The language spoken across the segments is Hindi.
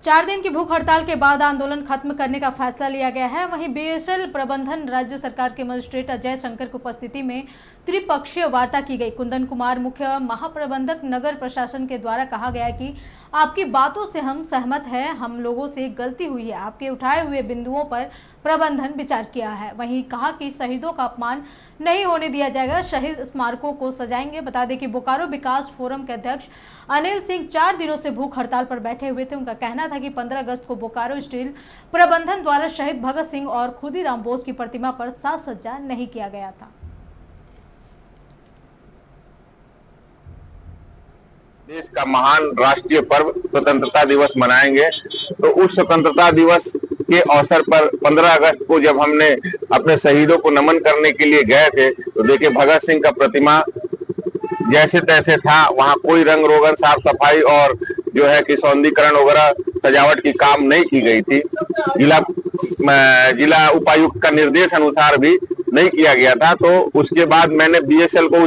4 दिन की भूख हड़ताल के बाद आंदोलन खत्म करने का फैसला लिया गया है। वहीं बीएसएल प्रबंधन राज्य सरकार के मजिस्ट्रेट अजय शंकर की उपस्थिति में त्रिपक्षीय वार्ता की गई। कुंदन कुमार मुख्य महाप्रबंधक नगर प्रशासन के द्वारा कहा गया कि आपकी बातों से हम सहमत हैं, हम लोगों से गलती हुई है, आपके उठाए हुए बिंदुओं पर प्रबंधन विचार किया है। वहीं कहा कि शहीदों का अपमान नहीं होने दिया जाएगा, शहीद स्मारकों को सजाएंगे। बता दें कि बोकारो विकास फोरम के अध्यक्ष अनिल सिंह 4 दिनों से भूख हड़ताल पर बैठे हुए थे। उनका कहना था कि 15 अगस्त को बोकारो स्टील प्रबंधन द्वारा शहीद भगत सिंह और खुदीराम बोस की प्रतिमा पर साज सज्जा नहीं किया गया था। देश का महान राष्ट्रीय पर्व स्वतंत्रता दिवस मनाएंगे, तो उस स्वतंत्रता दिवस के अवसर पर 15 अगस्त को जब हमने अपने शहीदों को नमन करने के लिए गए थे, तो देखिए भगत सिंह का प्रतिमा जैसे तैसे था, वहां कोई रंग रोगन, साफ सफाई और जो है कि सौंदर्यीकरण वगैरह सजावट की काम नहीं की गई थी। जिला उपायुक्त का निर्देश अनुसार भी नहीं किया गया था। तो उसके बाद मैंने बीएसएल को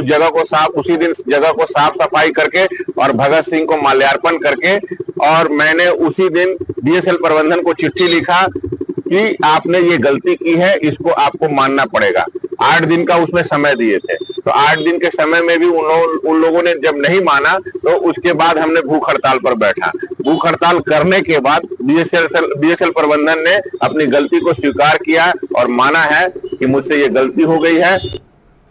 उसी दिन जगह को साफ सफाई करके और भगत सिंह को माल्यार्पण करके, और मैंने उसी दिन बीएसएल प्रबंधन को चिट्ठी लिखा कि आपने ये गलती की है, इसको आपको मानना पड़ेगा। 8 दिन का उसमें समय दिए थे, तो 8 दिन के समय में भी उन लोगों ने जब नहीं माना, तो उसके बाद हमने भूख हड़ताल पर बैठा। भूख हड़ताल करने के बाद बीएसएल प्रबंधन ने अपनी गलती को स्वीकार किया और माना है कि मुझसे ये गलती हो गई है।